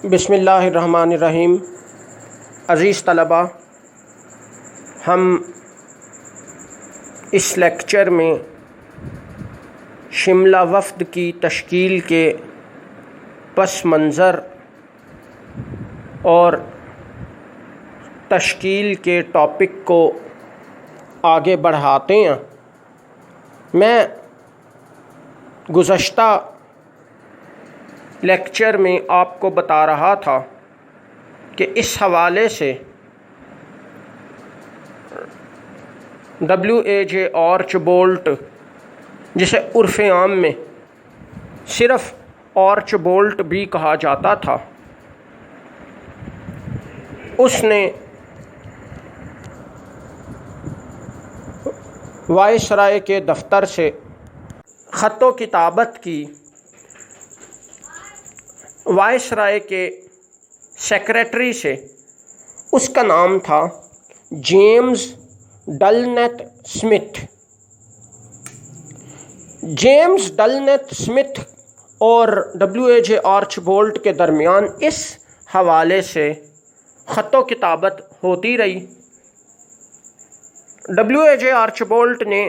بسم اللہ الرحمن الرحیم۔ عزیز طلباء، ہم اس لیکچر میں شملہ وفد کی تشکیل کے پس منظر اور تشکیل کے ٹاپک کو آگے بڑھاتے ہیں۔ میں گزشتہ لیکچر میں آپ کو بتا رہا تھا کہ اس حوالے سے WAJ آرچبالڈ، جسے عرف عام میں صرف آرچبالڈ بھی کہا جاتا تھا، اس نے وائسرائے کے دفتر سے خط و کتابت کی۔ وائسرائے کے سیکریٹری سے، اس کا نام تھا جیمز ڈلنیت سمتھ۔ جیمز ڈلنیت سمتھ اور WAJ آرچبالڈ کے درمیان اس حوالے سے خط و کتابت ہوتی رہی۔ WAJ آرچبالڈ نے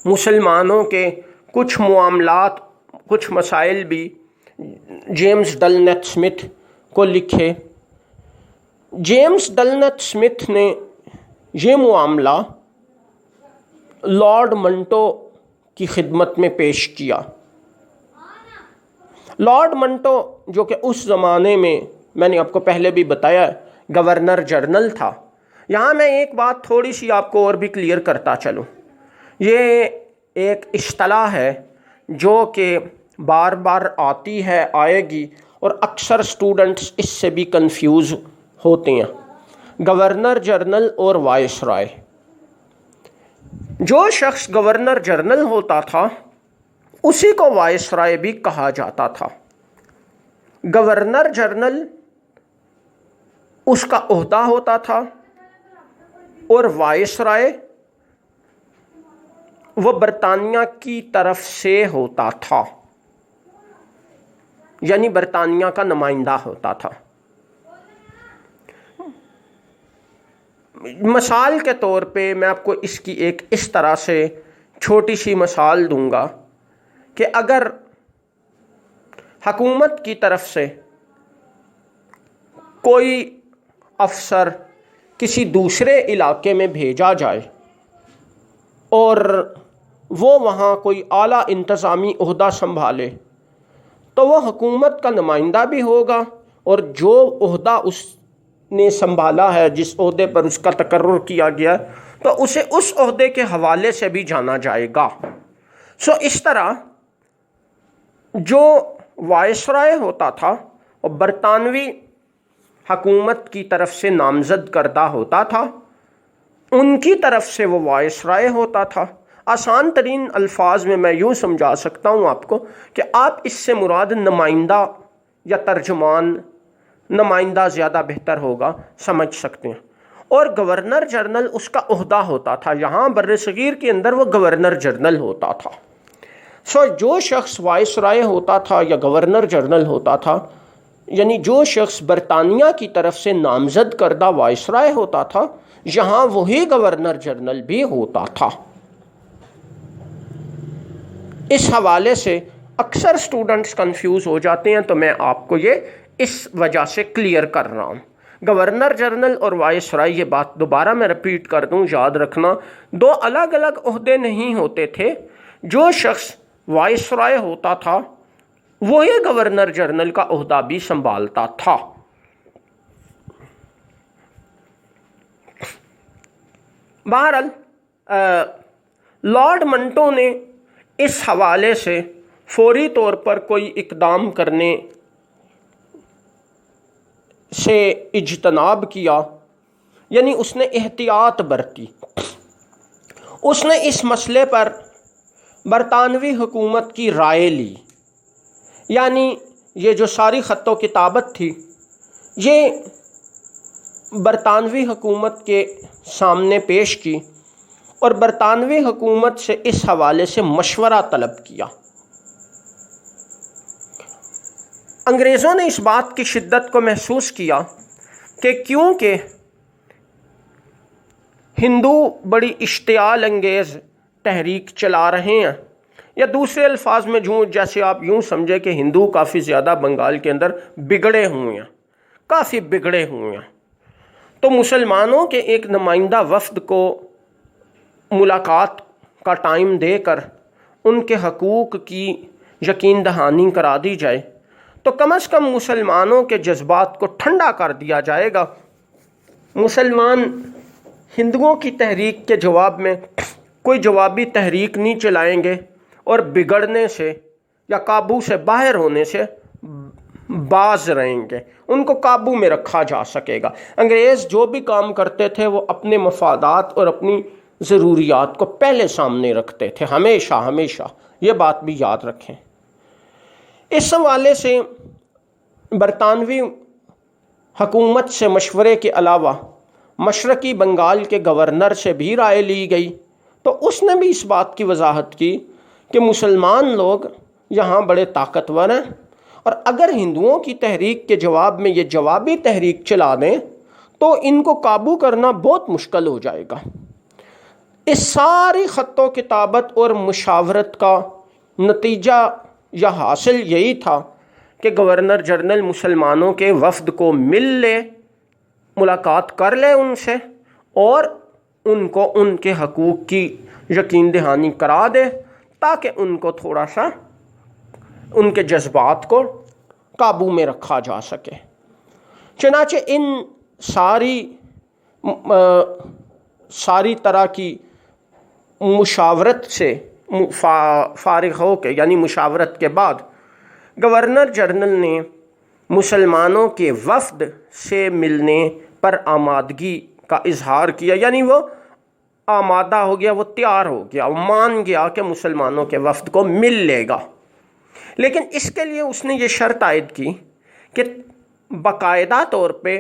مسلمانوں کے کچھ معاملات، کچھ مسائل بھی جیمز ڈلنیت سمتھ کو لکھے۔ جیمز ڈلنیت سمتھ نے یہ معاملہ لارڈ منٹو کی خدمت میں پیش کیا۔ لارڈ منٹو، جو کہ اس زمانے میں نے آپ کو پہلے بھی بتایا گورنر جنرل تھا۔ یہاں میں ایک بات تھوڑی سی آپ کو اور بھی کلیئر کرتا چلوں۔ یہ ایک اصطلاح ہے جو کہ بار بار آتی ہے، آئے گی، اور اکثر اسٹوڈنٹس اس سے بھی کنفیوز ہوتے ہیں۔ گورنر جنرل اور وائسرائے۔ جو شخص گورنر جنرل ہوتا تھا اسی کو وائسرائے بھی کہا جاتا تھا۔ گورنر جنرل اس کا عہدہ ہوتا تھا اور وائسرائے وہ برطانیہ کی طرف سے ہوتا تھا، یعنی برطانیہ کا نمائندہ ہوتا تھا۔ مثال کے طور پہ میں آپ کو اس کی ایک اس طرح سے چھوٹی سی مثال دوں گا کہ اگر حکومت کی طرف سے کوئی افسر کسی دوسرے علاقے میں بھیجا جائے اور وہ وہاں کوئی اعلیٰ انتظامی عہدہ سنبھالے، تو وہ حکومت کا نمائندہ بھی ہوگا، اور جو عہدہ اس نے سنبھالا ہے، جس عہدے پر اس کا تقرر کیا گیا، تو اسے اس عہدے کے حوالے سے بھی جانا جائے گا۔ اس طرح جو وائسرائے ہوتا تھا وہ برطانوی حکومت کی طرف سے نامزد کردہ ہوتا تھا، ان کی طرف سے وہ وائسرائے ہوتا تھا۔ آسان ترین الفاظ میں یوں سمجھا سکتا ہوں آپ کو کہ آپ اس سے مراد نمائندہ یا ترجمان، نمائندہ زیادہ بہتر ہوگا، سمجھ سکتے ہیں۔ اور گورنر جنرل اس کا عہدہ ہوتا تھا، یہاں بر صغیر کے اندر وہ گورنر جنرل ہوتا تھا۔ جو شخص وائسرائے ہوتا تھا یا گورنر جنرل ہوتا تھا، یعنی جو شخص برطانیہ کی طرف سے نامزد کردہ وائسرائے ہوتا تھا، یہاں وہی گورنر جنرل بھی ہوتا تھا۔ اس حوالے سے اکثر اسٹوڈنٹس کنفیوز ہو جاتے ہیں، تو میں آپ کو یہ اس وجہ سے کلیئر کر رہا ہوں۔ گورنر جنرل اور وائسرائے، یہ بات دوبارہ میں ریپیٹ کر دوں، یاد رکھنا، دو الگ الگ عہدے نہیں ہوتے تھے۔ جو شخص وائسرائے ہوتا تھا وہی گورنر جنرل کا عہدہ بھی سنبھالتا تھا۔ بہرحال لارڈ منٹو نے اس حوالے سے فوری طور پر کوئی اقدام کرنے سے اجتناب کیا، یعنی اس نے احتیاط برتی۔ اس نے اس مسئلے پر برطانوی حکومت کی رائے لی، یعنی یہ جو ساری خط و کتابت تھی یہ برطانوی حکومت کے سامنے پیش کی، اور برطانوی حکومت سے اس حوالے سے مشورہ طلب کیا۔ انگریزوں نے اس بات کی شدت کو محسوس کیا کہ کیونکہ ہندو بڑی اشتعال انگیز تحریک چلا رہے ہیں، یا دوسرے الفاظ میں جیسے آپ یوں سمجھے کہ ہندو کافی زیادہ بنگال کے اندر بگڑے ہوئے ہیں، کافی بگڑے ہوئے ہیں، تو مسلمانوں کے ایک نمائندہ وفد کو ملاقات کا ٹائم دے کر ان کے حقوق کی یقین دہانی کرا دی جائے تو کم از کم مسلمانوں کے جذبات کو ٹھنڈا کر دیا جائے گا۔ مسلمان ہندوؤں کی تحریک کے جواب میں کوئی جوابی تحریک نہیں چلائیں گے اور بگڑنے سے یا قابو سے باہر ہونے سے باز رہیں گے، ان کو قابو میں رکھا جا سکے گا۔ انگریز جو بھی کام کرتے تھے وہ اپنے مفادات اور اپنی ضروریات کو پہلے سامنے رکھتے تھے، ہمیشہ ہمیشہ، یہ بات بھی یاد رکھیں۔ اس حوالے سے برطانوی حکومت سے مشورے کے علاوہ مشرقی بنگال کے گورنر سے بھی رائے لی گئی، تو اس نے بھی اس بات کی وضاحت کی کہ مسلمان لوگ یہاں بڑے طاقتور ہیں، اور اگر ہندوؤں کی تحریک کے جواب میں یہ جوابی تحریک چلا دیں تو ان کو قابو کرنا بہت مشکل ہو جائے گا۔ اس ساری خط و کتابت اور مشاورت کا نتیجہ یا حاصل یہی تھا کہ گورنر جنرل مسلمانوں کے وفد کو مل لے، ملاقات کر لے ان سے، اور ان کو ان کے حقوق کی یقین دہانی کرا دے تاکہ ان کو تھوڑا سا ان کے جذبات کو قابو میں رکھا جا سکے۔ چنانچہ ان ساری طرح کی مشاورت سے فارغ ہو کے، یعنی مشاورت کے بعد، گورنر جنرل نے مسلمانوں کے وفد سے ملنے پر آمادگی کا اظہار کیا، یعنی وہ آمادہ ہو گیا، وہ تیار ہو گیا، وہ مان گیا کہ مسلمانوں کے وفد کو مل لے گا۔ لیکن اس کے لیے اس نے یہ شرط عائد کی کہ باقاعدہ طور پہ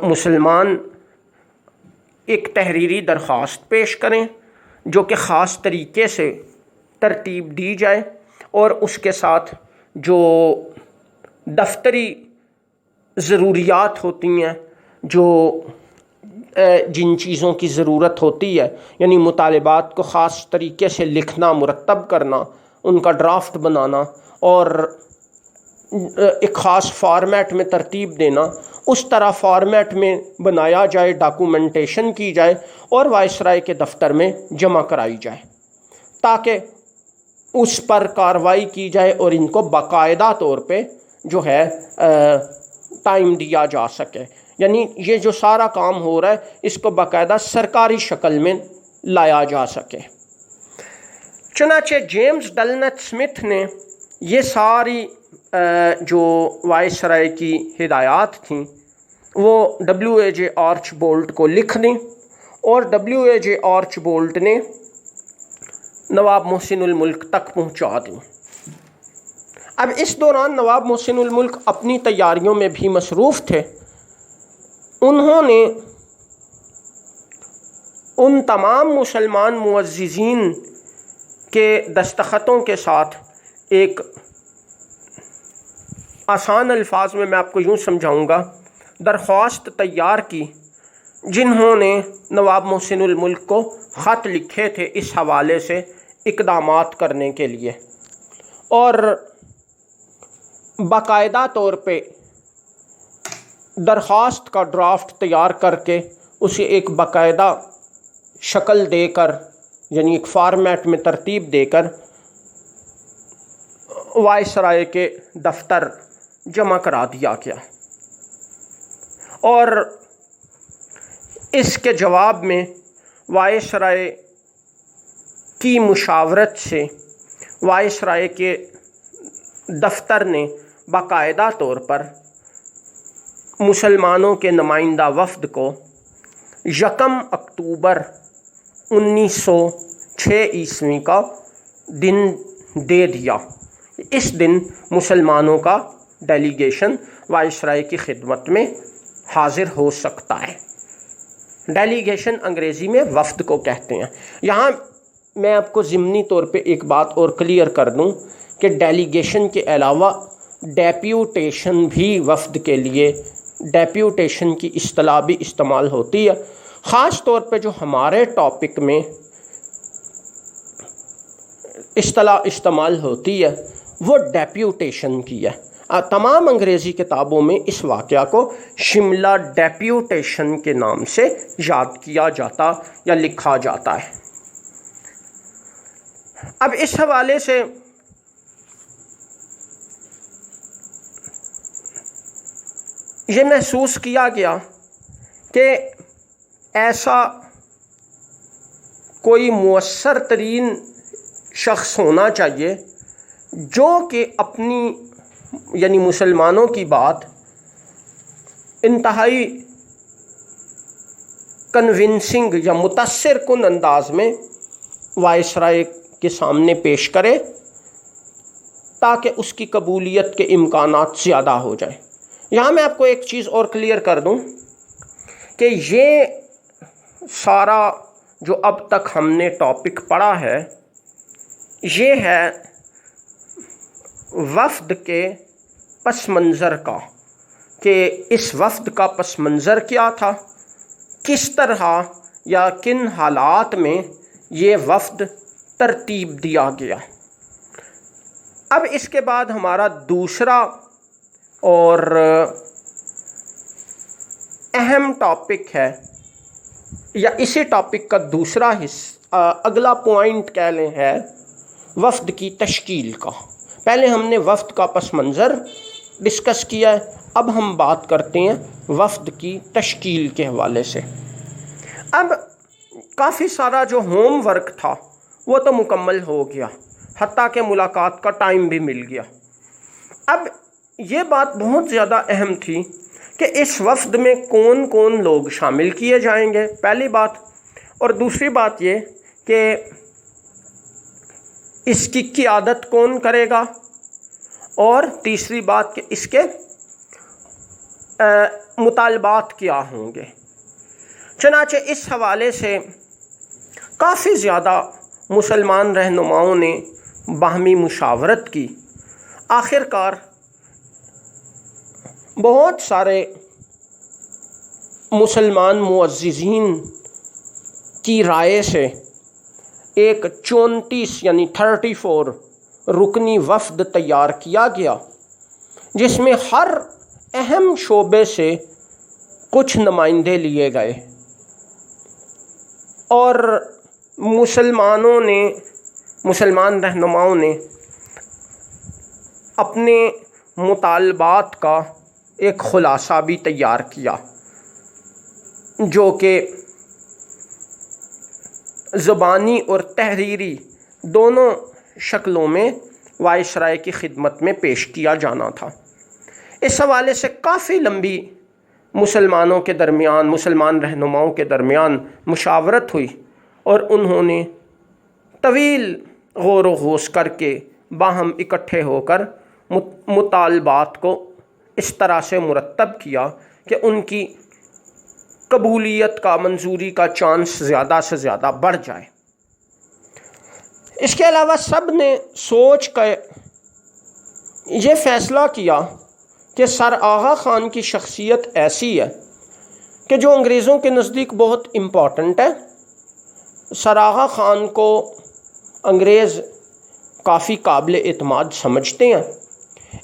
مسلمان ایک تحریری درخواست پیش کریں جو کہ خاص طریقے سے ترتیب دی جائے، اور اس کے ساتھ جو دفتری ضروریات ہوتی ہیں، جو جن چیزوں کی ضرورت ہوتی ہے، یعنی مطالبات کو خاص طریقے سے لکھنا، مرتب کرنا، ان کا ڈرافٹ بنانا اور ایک خاص فارمیٹ میں ترتیب دینا، اس طرح فارمیٹ میں بنایا جائے، ڈاکومنٹیشن کی جائے اور وائسرائے کے دفتر میں جمع کرائی جائے تاکہ اس پر کارروائی کی جائے اور ان کو باقاعدہ طور پہ جو ہے ٹائم دیا جا سکے۔ یعنی یہ جو سارا کام ہو رہا ہے اس کو باقاعدہ سرکاری شکل میں لایا جا سکے۔ چنانچہ جیمز ڈلنت اسمتھ نے یہ ساری جو وائسرائے کی ہدایات تھیں وہ WJ آرچبولٹ کو لکھ دیں، اور WJ آرچبولٹ نے نواب محسن الملک تک پہنچا دیں۔ اب اس دوران نواب محسن الملک اپنی تیاریوں میں بھی مصروف تھے۔ انہوں نے ان تمام مسلمان معززین کے دستخطوں کے ساتھ ایک آسان الفاظ میں آپ کو یوں سمجھاؤں گا، درخواست تیار کی، جنہوں نے نواب محسن الملک کو خط لکھے تھے اس حوالے سے اقدامات کرنے کے لیے، اور باقاعدہ طور پہ درخواست کا ڈرافٹ تیار کر کے اسے ایک باقاعدہ شکل دے کر، یعنی ایک فارمیٹ میں ترتیب دے کر وائسرائے کے دفتر جمع کرا دیا گیا، اور اس کے جواب میں وائسرائے کی مشاورت سے وائسرائے کے دفتر نے باقاعدہ طور پر مسلمانوں کے نمائندہ وفد کو 1 اکتوبر 1906 عیسوی کا دن دے دیا۔ اس دن مسلمانوں کا ڈیلیگیشن وائسرائے کی خدمت میں حاضر ہو سکتا ہے۔ ڈیلیگیشن انگریزی میں وفد کو کہتے ہیں۔ یہاں میں آپ کو ضمنی طور پہ ایک بات اور کلیئر کر دوں کہ ڈیلیگیشن کے علاوہ ڈیپیوٹیشن بھی وفد کے لیے ڈیپیوٹیشن کی اصطلاح بھی استعمال ہوتی ہے. خاص طور پہ جو ہمارے ٹاپک میں اصطلاح استعمال ہوتی ہے وہ ڈیپیوٹیشن کی ہے. تمام انگریزی کتابوں میں اس واقعہ کو شملہ ڈیپیوٹیشن کے نام سے یاد کیا جاتا یا لکھا جاتا ہے. اب اس حوالے سے یہ محسوس کیا گیا کہ ایسا کوئی مؤثر ترین شخص ہونا چاہیے جو کہ اپنی یعنی مسلمانوں کی بات انتہائی کنونسنگ یا متاثر کن انداز میں وائسرائے کے سامنے پیش کرے تاکہ اس کی قبولیت کے امکانات زیادہ ہو جائیں. یہاں میں آپ کو ایک چیز اور کلیئر کر دوں کہ یہ سارا جو اب تک ہم نے ٹاپک پڑھا ہے یہ ہے وفد کے پس منظر کا، کہ اس وفد کا پس منظر کیا تھا، کس طرح یا کن حالات میں یہ وفد ترتیب دیا گیا. اب اس کے بعد ہمارا دوسرا اور اہم ٹاپک ہے، یا اسی ٹاپک کا دوسرا حصہ اگلا پوائنٹ کہہ لیں ہے وفد کی تشکیل کا. پہلے ہم نے وفد کا پس منظر ڈسکس کیا ہے، اب ہم بات کرتے ہیں وفد کی تشکیل کے حوالے سے. اب کافی سارا جو ہوم ورک تھا وہ تو مکمل ہو گیا، حتیٰ کہ ملاقات کا ٹائم بھی مل گیا. اب یہ بات بہت زیادہ اہم تھی کہ اس وفد میں کون کون لوگ شامل کیے جائیں گے، پہلی بات. اور دوسری بات یہ کہ اس کی قیادت کون کرے گا، اور تیسری بات کہ اس کے مطالبات کیا ہوں گے. چنانچہ اس حوالے سے کافی زیادہ مسلمان رہنماؤں نے باہمی مشاورت کی. آخر کار بہت سارے مسلمان معززین کی رائے سے ایک 34 یعنی 34 رکنی وفد تیار کیا گیا، جس میں ہر اہم شعبے سے کچھ نمائندے لیے گئے، اور مسلمان رہنماؤں نے اپنے مطالبات کا ایک خلاصہ بھی تیار کیا، جو کہ زبانی اور تحریری دونوں شکلوں میں وائسرائے کی خدمت میں پیش کیا جانا تھا. اس حوالے سے کافی لمبی مسلمان رہنماؤں کے درمیان مشاورت ہوئی، اور انہوں نے طویل غور و خوض کر کے باہم اکٹھے ہو کر مطالبات کو اس طرح سے مرتب کیا کہ ان کی قبولیت کا، منظوری کا چانس زیادہ سے زیادہ بڑھ جائے. اس کے علاوہ سب نے سوچ کر یہ فیصلہ کیا کہ سر آغا خان کی شخصیت ایسی ہے کہ جو انگریزوں کے نزدیک بہت امپورٹنٹ ہے. سر آغا خان کو انگریز کافی قابل اعتماد سمجھتے ہیں،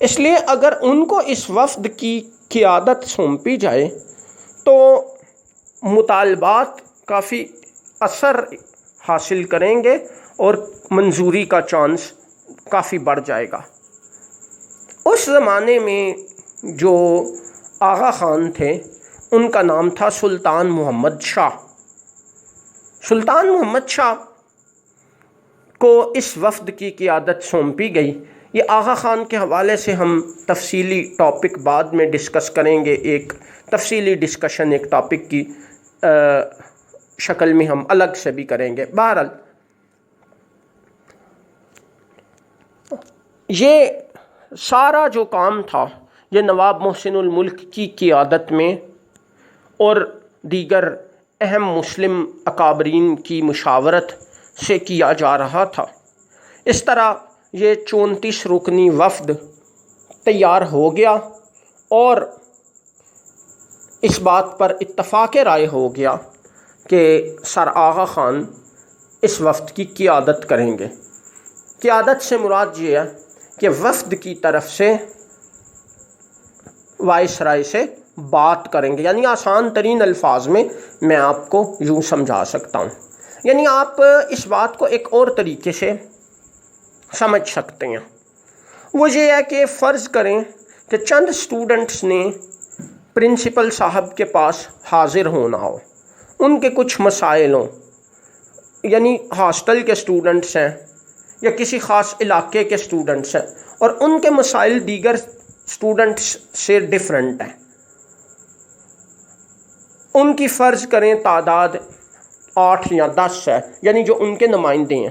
اس لیے اگر ان کو اس وفد کی قیادت سونپی جائے تو مطالبات کافی اثر حاصل کریں گے اور منظوری کا چانس کافی بڑھ جائے گا. اس زمانے میں جو آغا خان تھے ان کا نام تھا سلطان محمد شاہ. سلطان محمد شاہ کو اس وفد کی قیادت سونپی گئی. یہ آغا خان کے حوالے سے ہم تفصیلی ٹاپک بعد میں ڈسکس کریں گے، ایک تفصیلی ڈسکشن ایک ٹاپک کی شکل میں ہم الگ سے بھی کریں گے. بہرحال یہ سارا جو کام تھا یہ نواب محسن الملک کی قیادت میں اور دیگر اہم مسلم اکابرین کی مشاورت سے کیا جا رہا تھا. اس طرح یہ 34 رکنی وفد تیار ہو گیا اور اس بات پر اتفاق رائے ہو گیا کہ سر آغا خان اس وفد کی قیادت کریں گے۔ قیادت سے مراد یہ ہے کہ وفد کی طرف سے وائسرائے سے بات کریں گے، یعنی آسان ترین الفاظ میں میں آپ کو یوں سمجھا سکتا ہوں، یعنی آپ اس بات کو ایک اور طریقے سے سمجھ سکتے ہیں۔ وہ یہ ہے کہ فرض کریں کہ چند اسٹوڈنٹس نے پرنسپل صاحب کے پاس حاضر ہونا ہو، ان کے کچھ مسائل ہوں، یعنی ہاسٹل کے اسٹوڈنٹس ہیں یا کسی خاص علاقے کے اسٹوڈنٹس ہیں، اور ان کے مسائل دیگر اسٹوڈنٹس سے ڈیفرنٹ ہیں۔ ان کی فرض کریں تعداد 8 یا 10 ہے، یعنی جو ان کے نمائندے ہیں،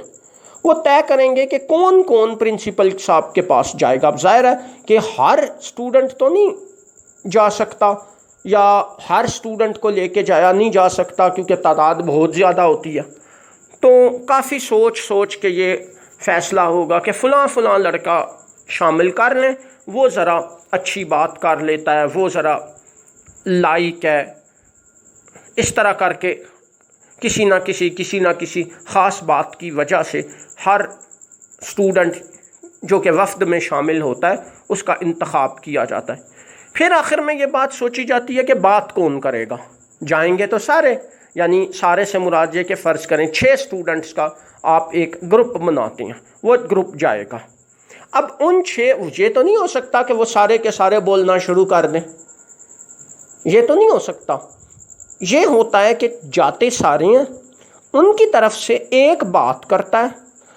وہ طے کریں گے کہ کون کون پرنسپل صاحب کے پاس جائے گا۔ اب ظاہر ہے کہ ہر اسٹوڈنٹ تو نہیں جا سکتا یا ہر اسٹوڈنٹ کو لے کے جایا نہیں جا سکتا کیونکہ تعداد بہت زیادہ ہوتی ہے، تو کافی سوچ کے یہ فیصلہ ہوگا کہ فلاں لڑکا شامل کر لیں، وہ ذرا اچھی بات کر لیتا ہے، وہ ذرا لائق ہے، اس طرح کر کے کسی نہ کسی خاص بات کی وجہ سے ہر اسٹوڈنٹ جو کہ وفد میں شامل ہوتا ہے اس کا انتخاب کیا جاتا ہے۔ پھر آخر میں یہ بات سوچی جاتی ہے کہ بات کون کرے گا۔ جائیں گے تو سارے، یعنی سارے سے مراد یہ کہ فرض کریں 6 اسٹوڈنٹس کا آپ ایک گروپ بناتے ہیں، وہ گروپ جائے گا۔ اب ان 6 یہ تو نہیں ہو سکتا کہ وہ سارے کے سارے بولنا شروع کر دیں، یہ تو نہیں ہو سکتا۔ یہ ہوتا ہے کہ جاتے سارے ہیں، ان کی طرف سے ایک بات کرتا ہے،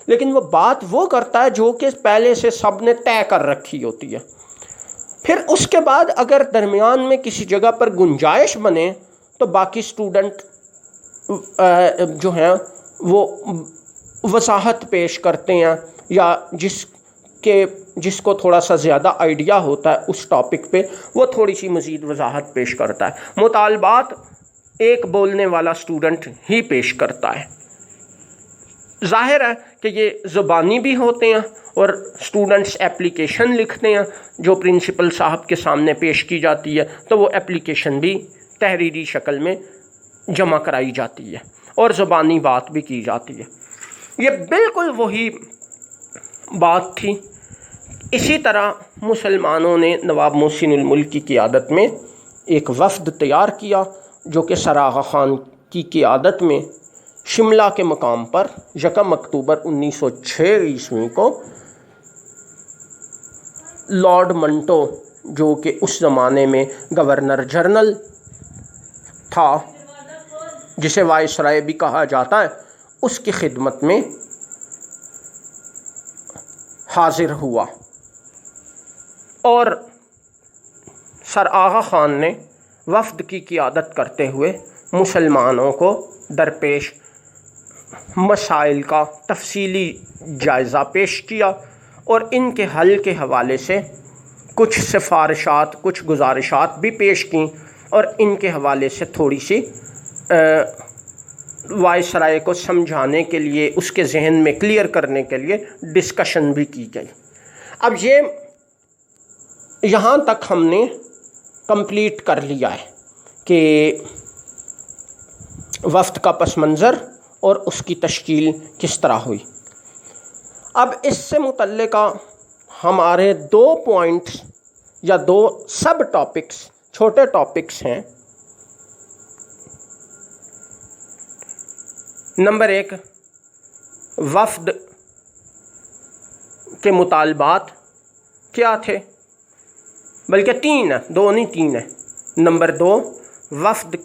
لیکن وہ بات وہ کرتا ہے جو کہ پہلے سے سب نے طے کر رکھی ہوتی ہے۔ پھر اس کے بعد اگر درمیان میں کسی جگہ پر گنجائش بنے تو باقی اسٹوڈنٹ جو ہیں وہ وضاحت پیش کرتے ہیں، یا جس کو تھوڑا سا زیادہ آئیڈیا ہوتا ہے اس ٹاپک پہ وہ تھوڑی سی مزید وضاحت پیش کرتا ہے۔ مطالبات ایک بولنے والا اسٹوڈنٹ ہی پیش کرتا ہے۔ ظاہر ہے کہ یہ زبانی بھی ہوتے ہیں اور اسٹوڈنٹس اپلیکیشن لکھتے ہیں جو پرنسپل صاحب کے سامنے پیش کی جاتی ہے، تو وہ اپلیکیشن بھی تحریری شکل میں جمع کرائی جاتی ہے اور زبانی بات بھی کی جاتی ہے۔ یہ بالکل وہی بات تھی۔ اسی طرح مسلمانوں نے نواب محسن الملک کی قیادت میں ایک وفد تیار کیا جو کہ سر آغا خان کی قیادت میں شملہ کے مقام پر 1 اکتوبر 1906 کو لارڈ منٹو جو کہ اس زمانے میں گورنر جنرل تھا، جسے وائسرائے بھی کہا جاتا ہے، اس کی خدمت میں حاضر ہوا، اور سر آغا خان نے وفد کی قیادت کرتے ہوئے مسلمانوں کو درپیش مسائل کا تفصیلی جائزہ پیش کیا اور ان کے حل کے حوالے سے کچھ سفارشات، کچھ گزارشات بھی پیش کیں، اور ان کے حوالے سے تھوڑی سی وائسرائے کو سمجھانے کے لیے، اس کے ذہن میں کلیئر کرنے کے لیے ڈسکشن بھی کی گئی۔ اب یہاں تک ہم نے کمپلیٹ کر لیا ہے کہ وفد کا پس منظر اور اس کی تشکیل کس طرح ہوئی۔ اب اس سے متعلقہ ہمارے 2 پوائنٹس یا 2 سب ٹاپکس، چھوٹے ٹاپکس ہیں۔ نمبر 1، وفد کے مطالبات کیا تھے، بلکہ 3 ہیں، 2 نہیں 3 ہیں۔ نمبر 2، وفد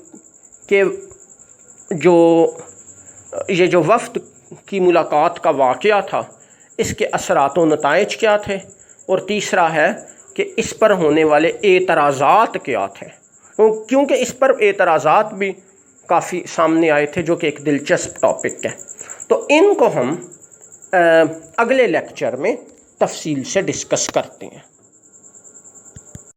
کے جو وفد کی ملاقات کا واقعہ تھا اس کے اثرات و نتائج کیا تھے، اور تیسرا ہے کہ اس پر ہونے والے اعتراضات کیا تھے، کیونکہ اس پر اعتراضات بھی کافی سامنے آئے تھے جو کہ ایک دلچسپ ٹاپک ہے۔ تو ان کو ہم اگلے لیکچر میں تفصیل سے ڈسکس کرتے ہیں۔